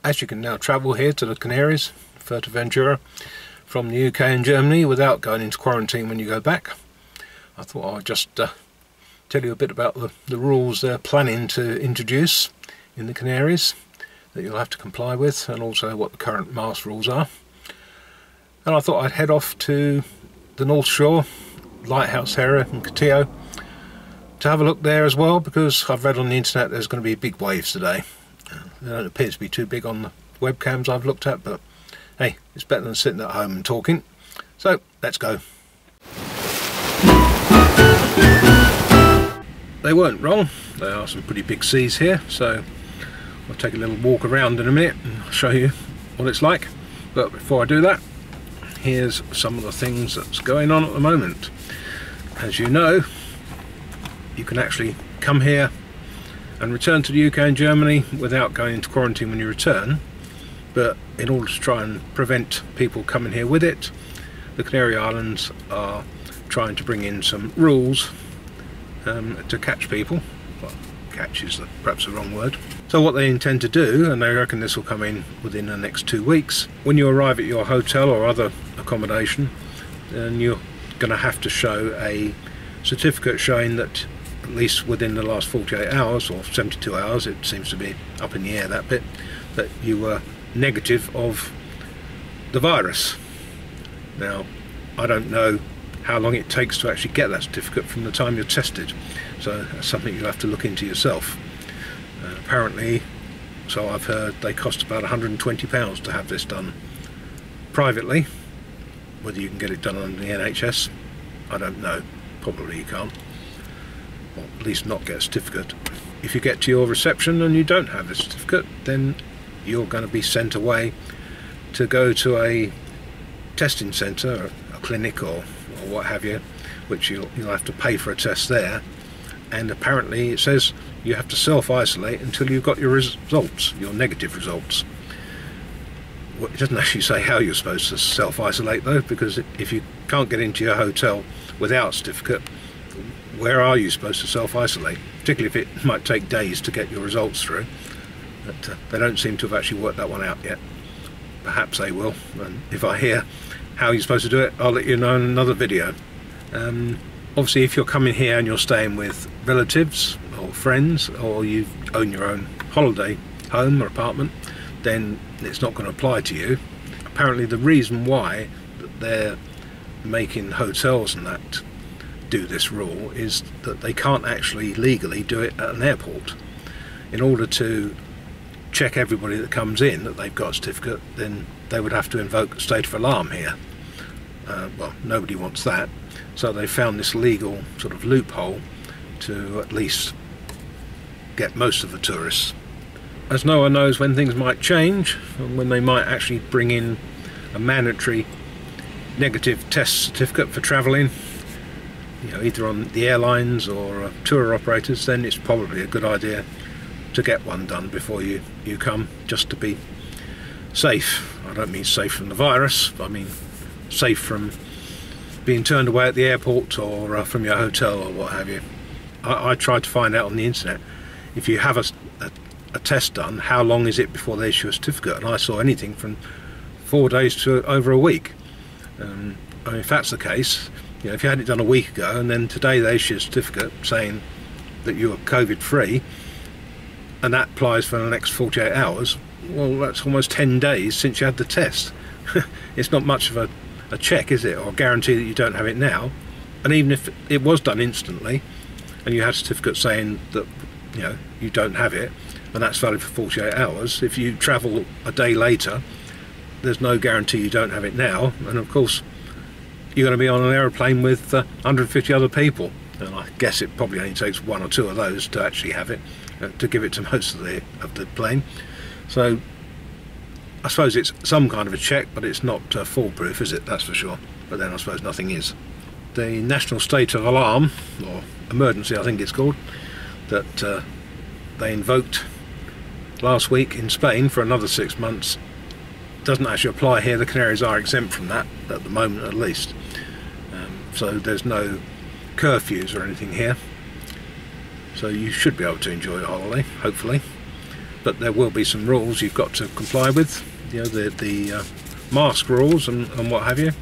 As you can now travel here to the Canaries, Fuerteventura, from the UK and Germany without going into quarantine when you go back, I thought I'd just tell you a bit about the rules they're planning to introduce in the Canaries that you'll have to comply with, and also what the current mask rules are. And I thought I'd head off to the North Shore, lighthouse area in Catillo, to have a look there as well, because I've read on the internet there's going to be big waves today. They don't appear to be too big on the webcams I've looked at, but hey, it's better than sitting at home and talking. So let's go. They weren't wrong. There are some pretty big seas here, so I'll take a little walk around in a minute and show you what it's like. But before I do that, here's some of the things that's going on at the moment. As you know, you can actually come here and return to the UK and Germany without going into quarantine when you return, but in order to try and prevent people coming here with it, the Canary Islands are trying to bring in some rules to catch people. Well, catch is perhaps the wrong word. So what they intend to do, and they reckon this will come in within the next 2 weeks, when you arrive at your hotel or other accommodation, then you're going to have to show a certificate showing that at least within the last 48 hours or 72 hours, it seems to be up in the air that bit, that you were negative of the virus. Now, I don't know how long it takes to actually get that certificate from the time you're tested, so that's something you'll have to look into yourself. Apparently, so I've heard, they cost about £120 to have this done privately. Whether you can get it done on the NHS, I don't know. Probably you can't, or at least not get a certificate. If you get to your reception and you don't have the certificate, then you're going to be sent away to go to a testing centre, a clinic or what have you, which you'll have to pay for a test there. And apparently it says you have to self-isolate until you've got your results, your negative results. Well, it doesn't actually say how you're supposed to self-isolate though, because if you can't get into your hotel without a certificate, where are you supposed to self-isolate? Particularly if it might take days to get your results through. But they don't seem to have actually worked that one out yet. Perhaps they will, and if I hear how you're supposed to do it, I'll let you know in another video. Obviously, if you're coming here and you're staying with relatives or friends, or you own your own holiday home or apartment, then it's not going to apply to you. Apparently the reason why they're making hotels and that do this rule is that they can't actually legally do it at an airport. In order to check everybody that comes in that they've got a certificate, then they would have to invoke a state of alarm here. Well, nobody wants that, so they found this legal sort of loophole to at least get most of the tourists. As no one knows when things might change, and when they might actually bring in a mandatory negative test certificate for travelling, you know, either on the airlines or tour operators, then it's probably a good idea to get one done before you come, just to be safe. I don't mean safe from the virus, I mean safe from being turned away at the airport or from your hotel or what have you. I tried to find out on the internet, if you have a test done, how long is it before they issue a certificate, and I saw anything from 4 days to over a week. I mean, if that's the case, you know, if you had it done a week ago and then today they issue a certificate saying that you are COVID free, and that applies for the next 48 hours, well, that's almost 10 days since you had the test. It's not much of a check, is it, or a guarantee that you don't have it now. And even if it was done instantly and you had a certificate saying that, you know, you don't have it, and that's valid for 48 hours, if you travel a day later, there's no guarantee you don't have it now, and of course you're going to be on an aeroplane with 150 other people, and I guess it probably only takes 1 or 2 of those to actually have it, to give it to most of the plane. So I suppose it's some kind of a check, but it's not foolproof, is it? That's for sure. But then I suppose nothing is. The national state of alarm, or emergency I think it's called, that they invoked last week in Spain for another 6 months, doesn't actually apply here. The Canaries are exempt from that, at the moment at least. So there's no curfews or anything here. So you should be able to enjoy your holiday, hopefully. but there will be some rules you've got to comply with, you know, the mask rules and what have you.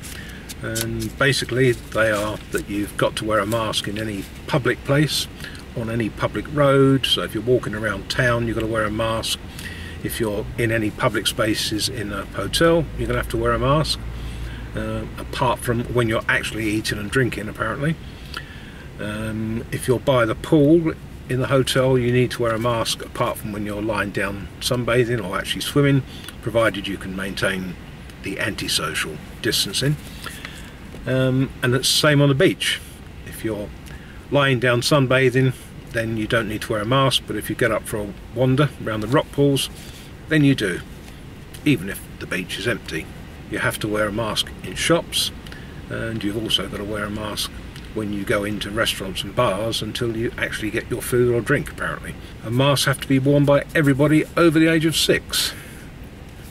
And basically they are that you've got to wear a mask in any public place, on any public road. So if you're walking around town, you've got to wear a mask. If you're in any public spaces in a hotel, you're going to have to wear a mask, apart from when you're actually eating and drinking, apparently. If you're by the pool in the hotel, you need to wear a mask apart from when you're lying down sunbathing or actually swimming, provided you can maintain the antisocial distancing. And it's the same on the beach. If you're lying down sunbathing, then you don't need to wear a mask, but if you get up for a wander around the rock pools, then you do, even if the beach is empty. You have to wear a mask in shops, and you've also got to wear a mask when you go into restaurants and bars until you actually get your food or drink, apparently. And masks have to be worn by everybody over the age of 6,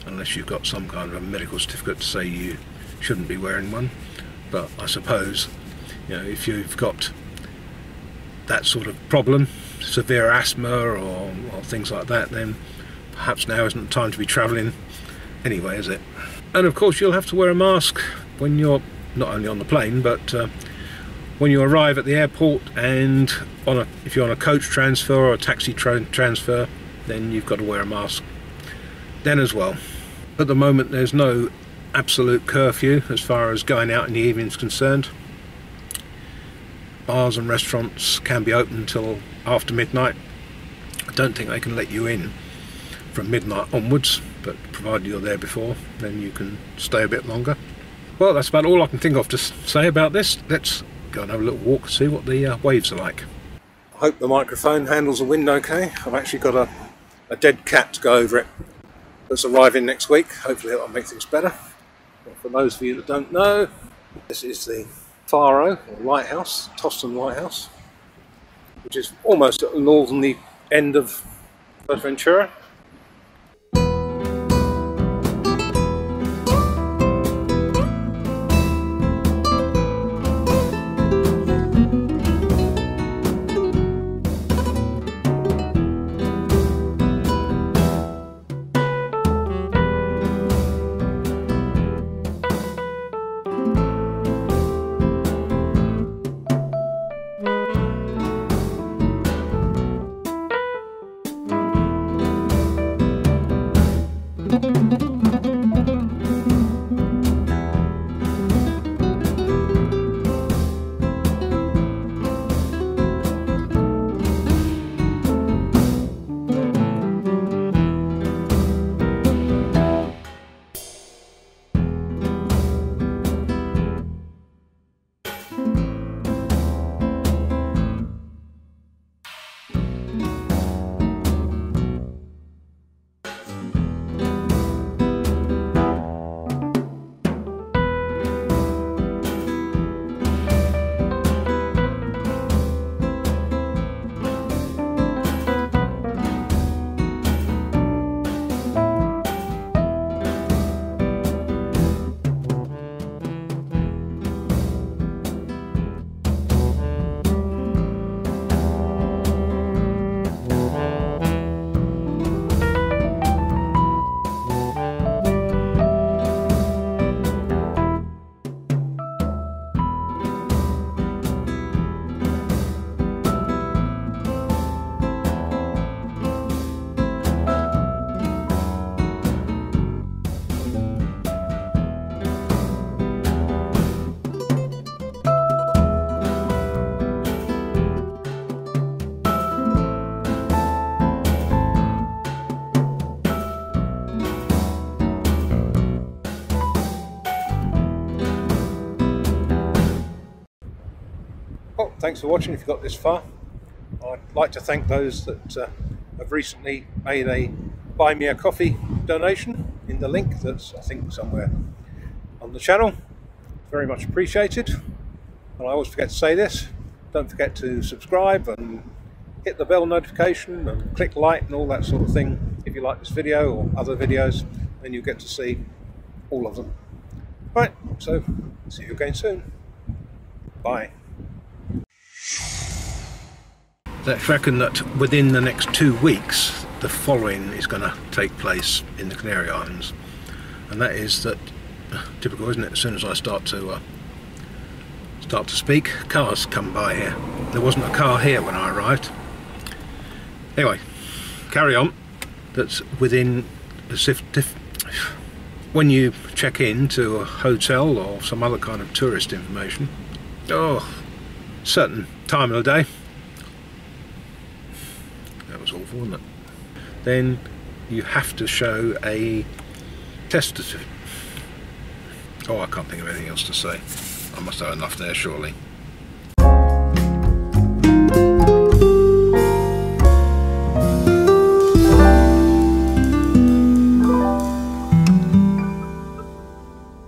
unless you've got some kind of a medical certificate to say you shouldn't be wearing one. But I suppose, you know, if you've got that sort of problem, severe asthma or things like that, then perhaps now isn't the time to be travelling anyway, is it? And of course you'll have to wear a mask when you're not only on the plane, but when you arrive at the airport, and if you're on a coach transfer or a taxi transfer, then you've got to wear a mask then as well. At the moment there's no absolute curfew as far as going out in the evening is concerned. Bars and restaurants can be open until after midnight. I don't think they can let you in from midnight onwards, but provided you're there before, then you can stay a bit longer. Well, that's about all I can think of to say about this. Let's go and have a little walk and see what the waves are like. I hope the microphone handles the wind okay. I've actually got a dead cat to go over it that's arriving next week. Hopefully that'll make things better. But for those of you that don't know, this is the Faro, or lighthouse, Toston Lighthouse, which is almost at the northerly end of Fuerteventura. Well, thanks for watching if you got this far. I'd like to thank those that have recently made a Buy Me a Coffee donation in the link that's, I think, somewhere on the channel. Very much appreciated. And I always forget to say this, don't forget to subscribe and hit the bell notification and click like and all that sort of thing if you like this video or other videos, then you get to see all of them. Right, so see you again soon. Bye. Let's reckon that within the next 2 weeks the following is going to take place in the Canary Islands, and that is that, typical isn't it, as soon as I start to speak, cars come by here. There wasn't a car here when I arrived. Anyway, carry on. That's within the when you check in to a hotel or some other kind of tourist information, certain time of the day, that was awful, wasn't it? Then you have to show a test certificate. I can't think of anything else to say. I must have enough there, surely.